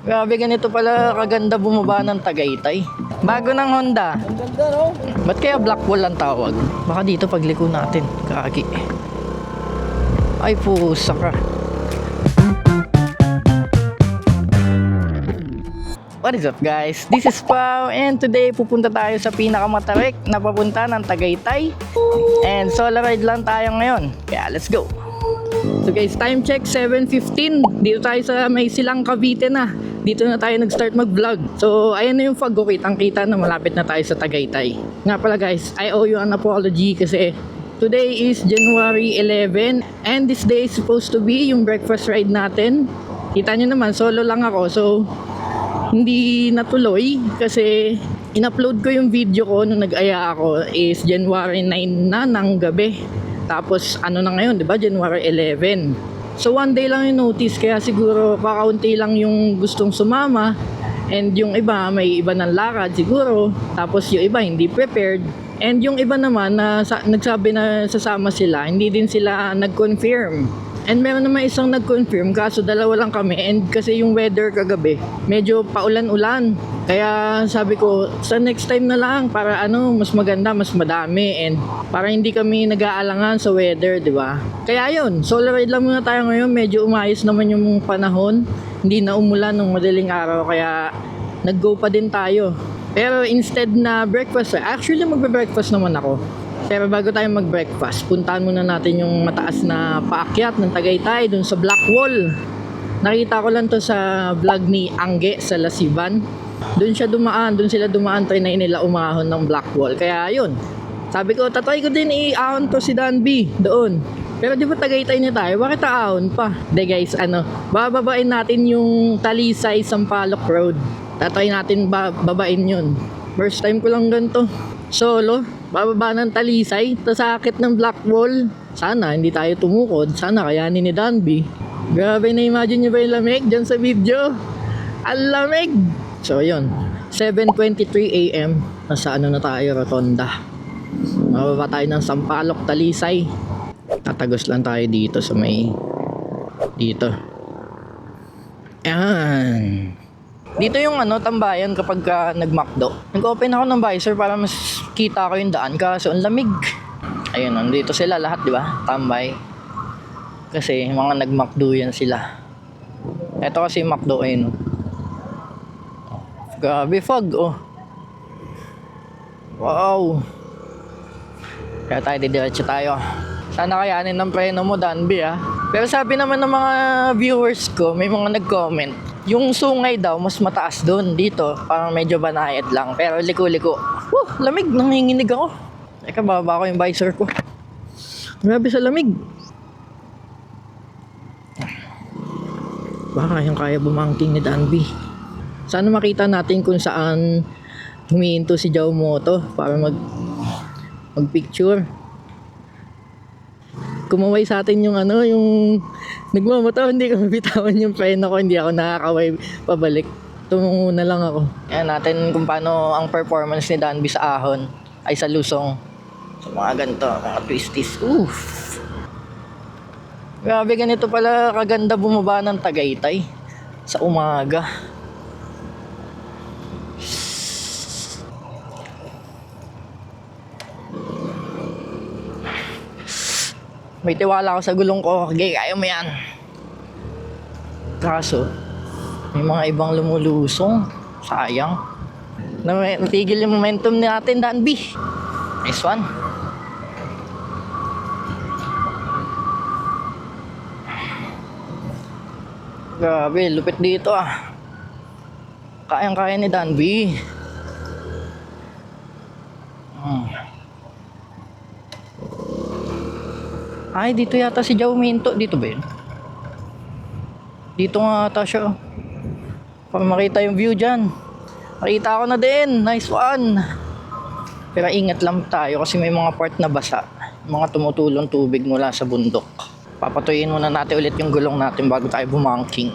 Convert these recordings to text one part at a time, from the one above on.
Grabe, ganito pala kaganda bumaba ng Tagaytay. Bago ng Honda. Ang ganda, no? Ba't kaya black wall ang tawag? Baka dito pagliko natin. Kaki. Ay pusa ka. What is up guys? This is Pao and today pupunta tayo sa pinakamatarik na papunta ng Tagaytay. And solo ride lang tayo ngayon. Kaya let's go. So guys, time check 7:15. Dito tayo sa may Silang Cavite na. Dito na tayo nag-start mag-vlog. So ayan na yung fog ko, kitang-kita na malapit na tayo sa Tagaytay. Nga pala guys, I owe you an apology kasi today is January 11 and this day is supposed to be yung breakfast ride natin. Kita nyo naman, solo lang ako. So hindi natuloy kasi in-upload ko yung video ko nung nag-aya ako is January 9 na ng gabi. Tapos ano na ngayon, 'di ba? January 11. So one day lang yung notice kaya siguro kakaunti lang yung gustong sumama and yung iba may iba ng lakad siguro. Tapos yung iba hindi prepared and yung iba naman na nagsabi na sasama sila, hindi din sila nag-confirm. And meron naman isang nag-confirm kaso dalawa lang kami and kasi yung weather kagabi medyo paulan-ulan. Kaya sabi ko sa next time na lang para mas maganda, mas madami and para hindi kami nag-aalangan sa weather, di ba? Kaya yun, solo ride lang muna tayo ngayon. Medyo umayos naman yung panahon. Hindi na umulan ng madaling araw kaya nag-go pa din tayo. Pero instead na breakfast, actually magbe-breakfast naman ako. Pero bago tayo mag-breakfast, puntahan muna natin yung mataas na paakyat ng Tagaytay dun sa Black Wall. Nakita ko lang to sa vlog ni Angge sa Lasiban. Dun sila dumaan, trinay nila umahon ng Black Wall. Kaya yun, sabi ko, tatry ko din i-ahon to si Danby doon. Pero di ba Tagaytay na tayo, bakit aahon pa? De guys, bababain natin yung Talisay Sampaloc Road. Tatry natin babain yun. First time ko lang ganito. Solo, bababa ng Talisay, tasakit ng Black Wall. Sana hindi tayo tumukod, sana kayanin ni Danby. Grabe, na-imagine nyo ba yung lamig dyan sa video? Ang lamig! So yun, 7:23 AM, nasa na tayo, Rotonda. Mababa tayo ng Sampaloc, Talisay. Tatagos lang tayo dito sa dito. Ayan. Dito yung tambayan kapag nag-McDo. Nag-open ako ng visor para mas kita ko yung daan kaso ang lamig. Ayun, nandito sila lahat, di ba? Tambay. Kasi mga nag-McDo yan sila. Ito kasi McDo ayun. Grabe fog, oh. Wow. Kaya tayo didiretso tayo. Sana kayanin ng preno mo, Danby, ah. Pero sabi naman ng mga viewers ko, may mga nag-comment, yung sungay daw mas mataas doon. Dito parang medyo banayad lang pero liko-liko. Lamig, nanginginig ako. Teka, bababa ko yung visor ko. Grabe sa lamig. Baka yung kaya bumangking ni Danby. Sana makita natin kung saan humihinto si Jao Moto para mag-picture. Kumaway sa atin yung yung nagmamoto, hindi ko mabitawan yung preno ko, hindi ako nakakaway pabalik. Tumungo na lang ako. Ayan natin kung paano ang performance ni Danby sa ahon ay sa lusong. So mga ganito, mga twisties. Oof. Grabe, ganito pala kaganda bumaba ng Tagaytay sa umaga. May tiwala ako sa gulong ko. Okay, kaya mo yan. Kaso, may mga ibang lumulusong. Sayang. Natigil yung momentum natin, Danby. Nice one. Grabe, lupit dito ah. Kayang-kaya ni Danby. Ay, dito yata si Jao Minto. Dito ba yun? Dito nga ata siya. Para makita yung view dyan. Nakita ko na din. Nice one. Pero ingat lang tayo kasi may mga part na basa. Mga tumutulong tubig mula sa bundok. Papatuyin muna natin ulit yung gulong natin bago tayo bumangking.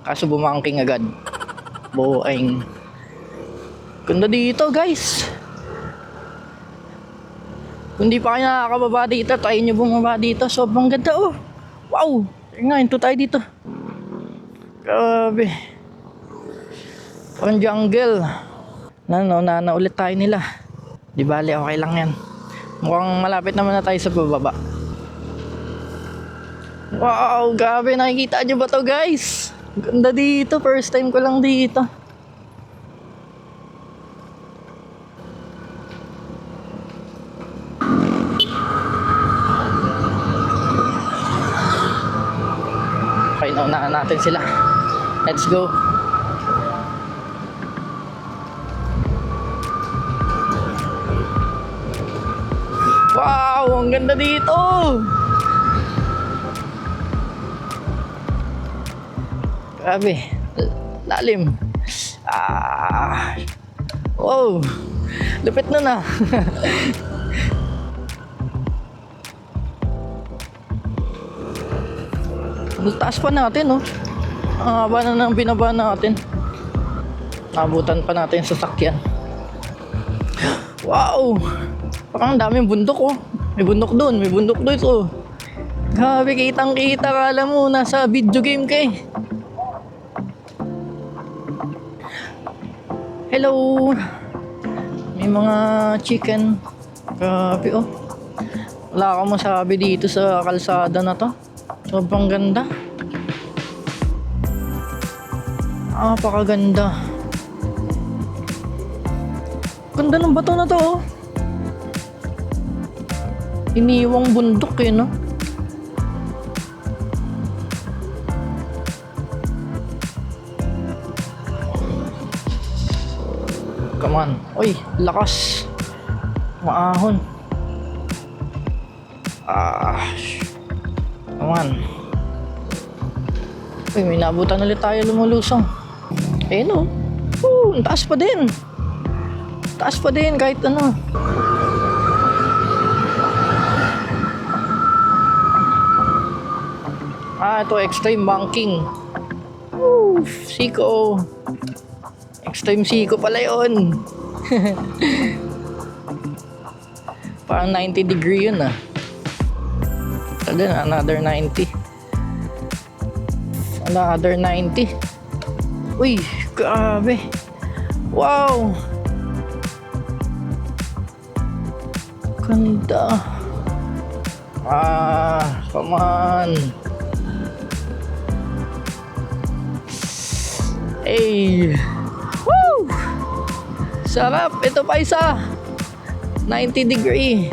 Kaso bumangking agad. Boing. Ganda dito guys. Kung di pa kayo nakakababa dito, try nyo bumaba dito. Sobrang ganda, oh. Wow! Nga, ito tayo dito. Grabe. Parang jungle. Na ulit tayo nila. Di bali, okay lang yan. Mukhang malapit naman na tayo sa bababa. Wow, grabe. Nakikita nyo ba to, guys? Ganda dito. First time ko lang dito. Okay, naunahan natin sila. Let's go. Wow, ang ganda dito. Grabe, lalim. Wow, lupit na na. Taas pa natin, oh. Ang haba na ng binaba natin. Abutan pa natin sa sasakyan. Wow, parang daming bundok, oh. May bundok doon, may bundok dito. Grabe, kitang kita. Kala mo nasa video game ka eh. Hello. May mga chicken. Grabe, oh. Wala akong masabi dito sa kalsada na to. Sobrang ganda. Napakaganda. Ganda ng bato na to, oh. Iniwang bundok eh, no? Come on. Uy, lakas. Maahon. Come on. Uy, may nabutan ulit tayo lumulusong. Eh no. Ang taas pa din. Taas pa din kahit ano. Ito extreme banking. Siko. Extreme siko pala yun. Parang 90 degree yun, ah. Then another 90. Another 90. Uy, grabe. Wow. Ganda. Come on. Hey. Woo! Sarap. Ito pa isa. 90 degree.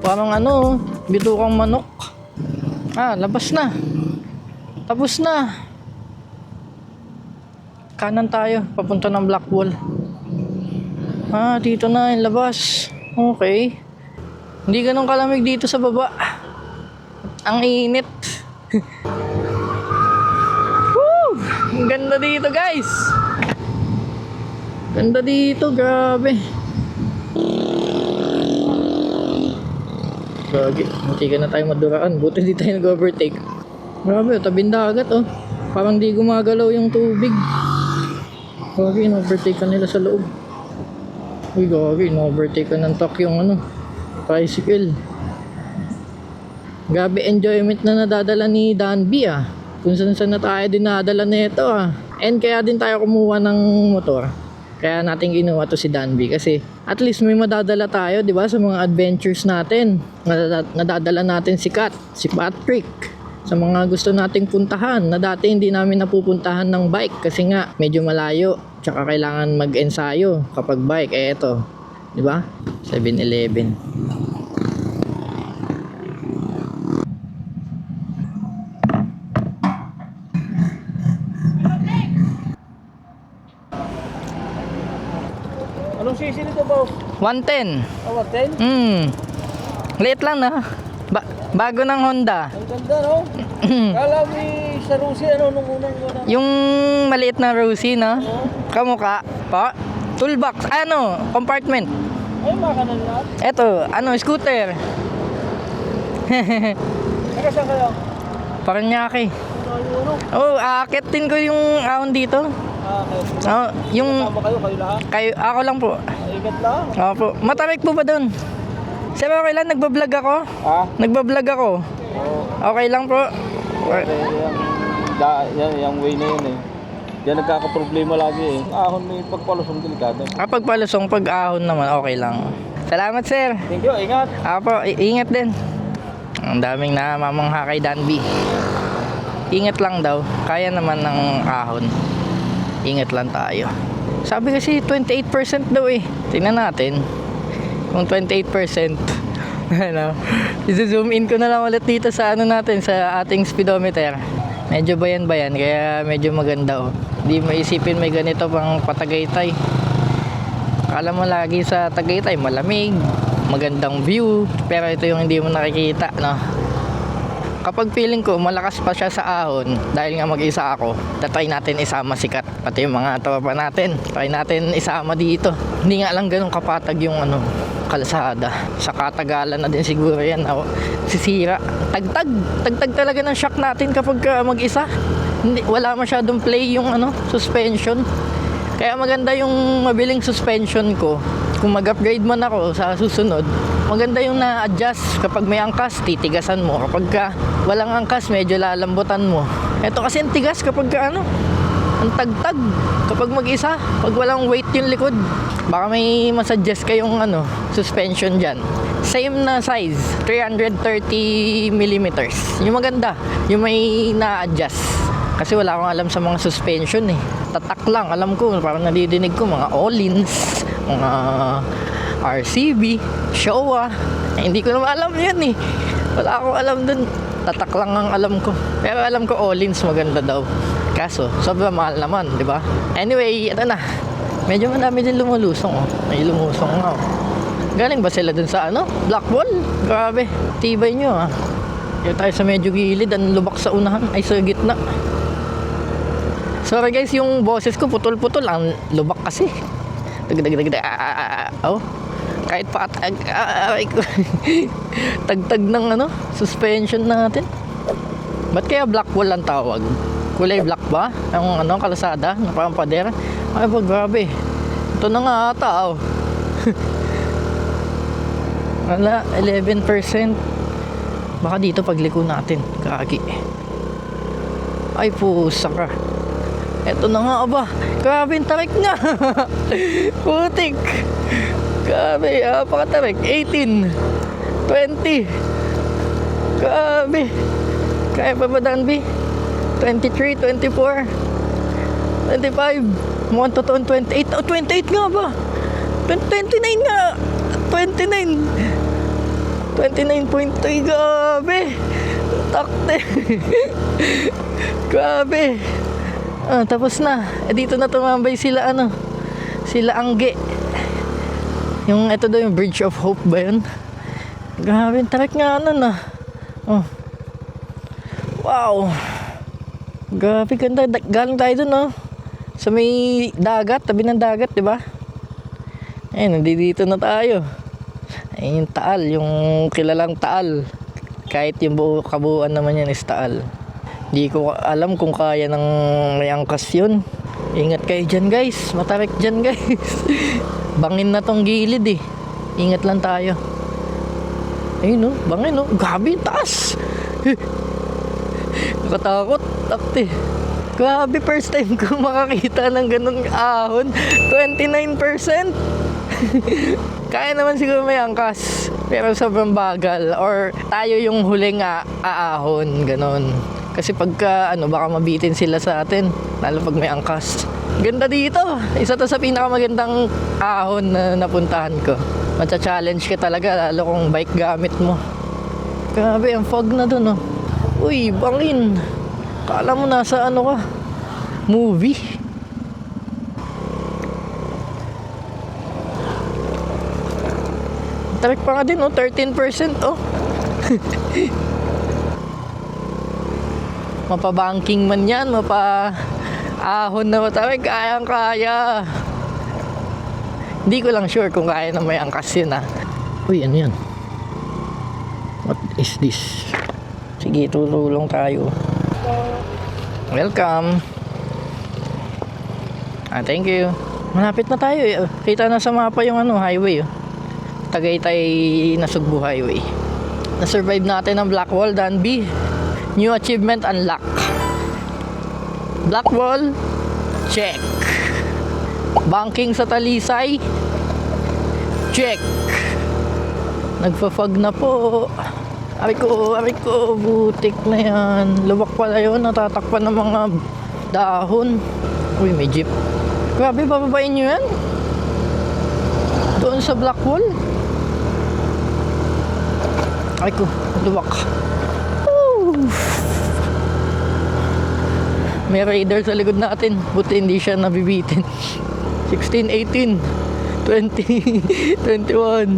Parang ano, bitukang manok. Labas na. Tapos na. Kanan tayo, papunta ng Black Wall. Dito na yung labas. Okay. Hindi ganun kalamig dito sa baba. Ang init. Woo! Ang ganda dito, guys. Ganda dito, grabe. Gagi, hindi ka na tayo maduraan. Buti hindi tayo nag-overtake. Grabe, tabing dagat, oh. Parang di gumagalaw yung tubig. Gagi, in-overtake ka nila sa loob. Uy, gagi, in-overtake ka ng truck yung ano, tricycle. Grabe enjoyment na nadadala ni Danby, ah. Kung saan na tayo dinadala nito, ah. And kaya din tayo kumuha ng motor. Kaya natin ginawa to si Danby kasi at least may madadala tayo, di ba, sa mga adventures natin. Nadadala natin si Kat, si Patrick, sa mga gusto nating puntahan na dati hindi namin napupuntahan ng bike kasi nga medyo malayo, tsaka kailangan mag-ensayo kapag bike. Eto, di ba? 7-Eleven. Anong sisi nito, boss? 110. 110? Late lang na. Bago ng Honda. Ang ganda, no? Kala mo sa Rusi, ano, nung unang. Yung maliit na Rosie, no? Kamukha. Pa? Toolbox. Compartment. Ay, makanan lahat. Eto, scooter. Teka, saan kayo? Paranaque. Aakitin ko yung ahon dito. Okay. Yung Kasama kayo lahat? ako lang po. Ingat lang. Opo. Matarik po ba doon? Sir, okay lang, nagbablog ako. Ha? Nagbablog ako. Oo. Okay lang po. Yung way na yun eh. Yan nagkakaproblema lagi eh. Ahon may pagpalusong delikado. Kapag palusong, pag-ahon naman, okay lang. Salamat, sir. Thank you, ingat. Apo, ingat din. Ang daming namamangha kay Danby. Ingat lang daw. Kaya naman ng ahon. Ingat lang tayo. Sabi kasi 28% daw eh. Tingnan natin. Kung 28%. Ano, i-zoom in ko na lang ulit dito sa ano natin, sa ating speedometer. Medyo bayan-bayan, kaya medyo maganda oh. Hindi mo isipin may ganito pang patagaytay. Akala mo lagi sa Tagaytay malamig, magandang view, pero ito yung hindi mo nakikita, no? Kapag feeling ko malakas pa siya sa ahon, dahil nga mag-isa ako, tatry natin isama si Kat, pati yung mga tropa natin, try natin isama dito. Hindi nga lang ganun kapatag yung ano, kalsada. Sa katagalan na din siguro yan, sisira. Tagtag talaga ng shock natin kapag mag-isa. Hindi, wala masyadong play yung ano, suspension. Kaya maganda yung mabiling suspension ko. Kung mag-upgrade man ako sa susunod, maganda yung na-adjust. Kapag may angkas, titigasan mo. Kapag walang angkas, medyo lalambutan mo. Ito kasi ang tigas kapag ano, ang tagtag. Kapag mag-isa, pag walang weight yung likod. Baka may masuggest kayong ano, suspension dyan. Same na size, 330 millimeters. Yung maganda, yung may na-adjust. Kasi wala akong alam sa mga suspension eh. Tatak lang, alam ko, parang nadidinig ko mga Öhlins, mga RCB, Showa. Eh, hindi ko naman alam yan eh. Wala akong alam dun. Tatak lang ang alam ko. Pero alam ko Öhlins maganda daw. Kaso, sobrang mahal naman, di ba? Anyway, ito na. Medyo madami din lumulusong oh. May lumusong nga oh. Galing ba sila dun sa ano? Black Wall? Grabe, tibay nyo ah. Kaya tayo sa medyo gilid, ang lubak sa unahan, ay sa gitna. Sorry guys, yung boses ko putol-putol, ang lubak kasi. Oh. Kahit pa tagtag ng ano, suspension natin. Ba't kaya black wall ang tawag? Kulay black ba? Ang ano, kalsada, na parang pader. Ay po, grabe. Ito na nga ata, oh. Wala, 11%. Baka dito pagliko natin, kagi. Ay pusa ka. Eto na nga ba. Grabe yung tarik nga. Putik. Grabe, pakatarik. 18. 20. Grabe. Kaya pa ba Danby? 23, 24. 25. Mukhang totoong 28. Oh, 28 nga ba? 29 nga. 29. 29.3. Grabe. Takte. Grabe. Tapos na. Dito na tumambay sila ano. Sila Angge. Yung ito daw yung Bridge of Hope ba yun? Grabe, tarik nga ano na. Oh. Wow. Grabe, ganda. Galing tayo dun oh. Sa may dagat, tabi ng dagat, di ba? Ayun, nandito na tayo. Ayun yung Taal, yung kilalang Taal. Kahit yung kabuuan naman yan is Taal. Hindi ko alam kung kaya ng may angkas yun. Ingat kayo dyan guys. Matarik dyan guys. Bangin na tong gilid eh. Ingat lang tayo. Ayun oh, bangin oh. Grabe, taas. Nakatakot. Takti. Grabe, first time ko makakita ng ganun ahon. 29%. Kaya naman siguro may angkas. Pero sobrang bagal. Or tayo yung huling aahon. Ganon. Kasi pagka ano, baka mabitin sila sa atin. Lalo pag may angkas. Ganda dito. Isa to sa pinakamagandang ahon na napuntahan ko. Matcha-challenge ka talaga lalo kung bike gamit mo. Grabe, ang fog na dun oh. Uy, bangin. Kala mo nasa ano ka, movie. Tarik pa nga din oh, 13% oh. Mapa-banking man yan, mapa-ahon na matarik, kayang-kaya. Hindi ko lang sure kung kaya na may angkas yun ah. Uy, ano yan? What is this? Sige, tutulong tayo. Welcome. Thank you. Malapit na tayo eh. Kita na sa mapa yung ano, highway oh. Tagaytay Nasugbu Highway. Na-survive natin ang Blackwall, Danby. New achievement unlock. Blackwall, check. Banking sa Talisay, check. Nagpa-fog na po. Aray ko, butik na yan. Luwak pala yun, natatakpan ng mga dahon. Uy, may jeep. Grabe, bababain nyo yan. Doon sa Blackwall. Aray ko, luwak. May raider sa likod natin. Buti hindi siya nabibitin. 16, 18, 20, 21.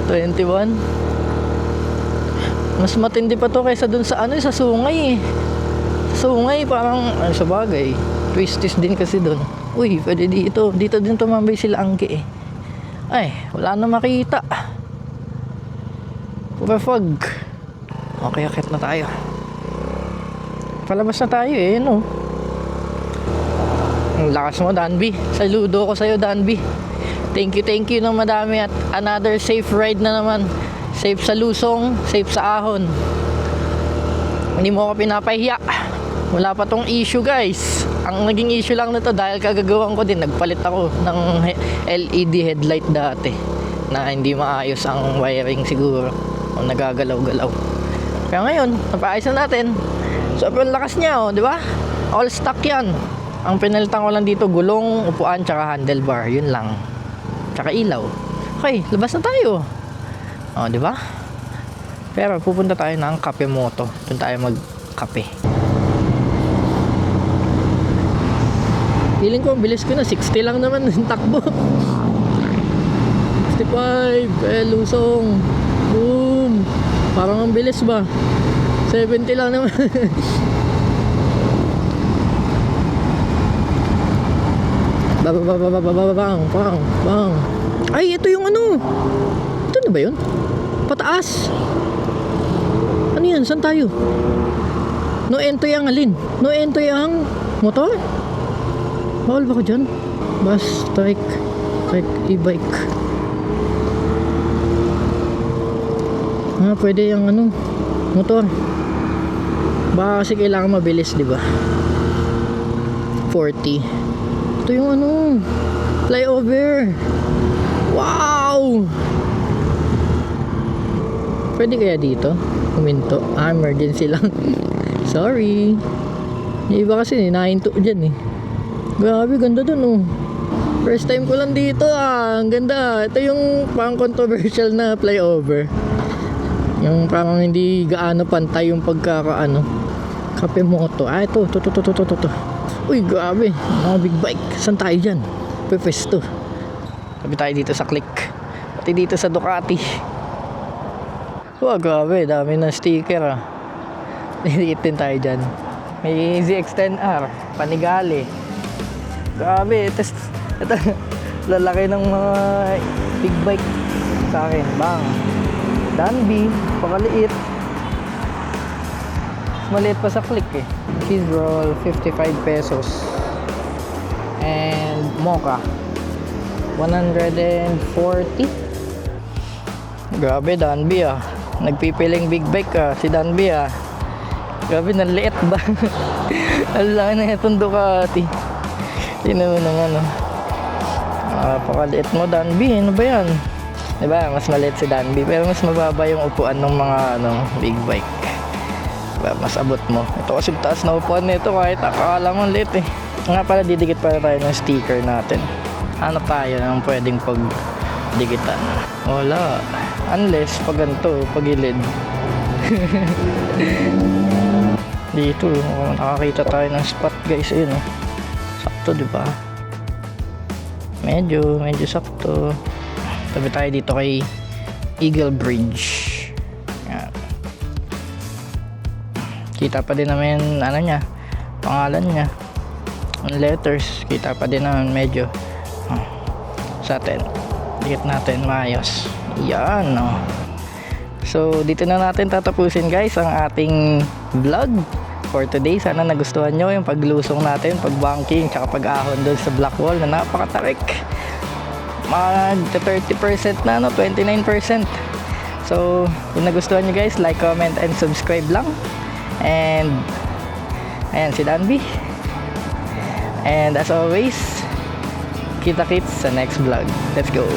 21. Mas matindi pa to kaysa dun sa sa Sungay eh. Sungay parang, sa bagay. Twisties din kasi dun. Uy, pwede dito. Dito din tumambay sila Angke eh. Ay, wala na makita. Pura fog. Okay, akit na tayo. Palabas na tayo eh, no? Ang lakas mo, Danby. Saludo ko sa'yo, Danby. Thank you ng madami at another safe ride na naman. Safe sa lusong, safe sa ahon. Hindi mo ako pinapahiya. Wala pa tong issue, guys. Ang naging issue lang na to dahil kagagawan ko din, nagpalit ako ng LED headlight dati na hindi maayos ang wiring siguro o nagagalaw-galaw. Kaya ngayon, napaayos na natin. Sobrang lakas niya, oh, di ba? All stock yan. Ang pinalitan ko lang dito, gulong, upuan, tsaka handlebar. Yun lang. Tsaka ilaw. Okay, labas na tayo. Oh, di ba? Pero pupunta tayo ng Kape Moto. Doon tayo magkape. Feeling ko, ang bilis ko na. 60 lang naman yung takbo. 65. Lusong. Boom. Parang ang bilis ba? 70 lang naman. Bang. Ay, ito yung ano. Ito na ba yun? Pataas. Ano yan? Saan tayo? No entry ang alin? No entry ang motor? Bawal ba ko dyan? Bus, trike, e-bike. Pwede yung ano, motor. Baka kasi kailangan mabilis, di ba? 40. Ito yung ano, flyover. Wow! Pwede kaya dito? Huminto. Emergency lang. Sorry. Yung iba kasi nahinto dyan eh. Grabe, ganda dun oh. First time ko lang dito Ang ganda. Ito yung pang controversial na flyover. Yung parang hindi gaano pantay yung pagkakaano. Kape Moto. Ito. Uy, grabe. Mga big bike. Saan tayo dyan? Pwesto. Sabi tayo dito sa Click. Pati dito sa Ducati. Wow, grabe. Dami na sticker ah. Niliit din tayo dyan. May ZX-10R. Panigale. Grabe. Ito, lalaki ng mga big bike sa akin. Bang. Danby, pakaliit. Maliit pa sa Click eh. Cheese roll, 55 pesos. And mocha, 140. Grabe, Danby ah. Nagpipiling big bike ah, si Danby ah. Grabe, naliit ba? Ang laki na itong Ducati. Tingnan mo naman oh. Pakaliit mo, Danby. Ano ba yan? Diba, mas maliit si Danby pero mas mababa yung upuan ng mga big bike. Diba, mas abot mo. Ito kasi taas na upuan nito kahit akala mo liit eh. Nga pala, didikit para tayo ng sticker natin. Ano tayo ng pwedeng pagdikitan? Wala. Unless pag ganito, pagilid. Dito, nakakita tayo ng spot guys. Ayun oh. Sakto, diba? Medyo sakto. Tabi tayo dito kay Eagle Bridge. Yan. Kita pa din namin niya, pangalan niya. Ang letters, kita pa din naman medyo sa atin. Dikit natin maayos. Yan oh. So dito na natin tatapusin guys ang ating vlog for today. Sana nagustuhan nyo yung paglusong natin, pagbanking, tsaka pag-ahon doon sa Blackwall na napakatarik. mag 30% na, 29%. So, kung nagustuhan nyo guys, like, comment, and subscribe lang. And, ayan si Danby. And as always, kita-kits sa next vlog. Let's go!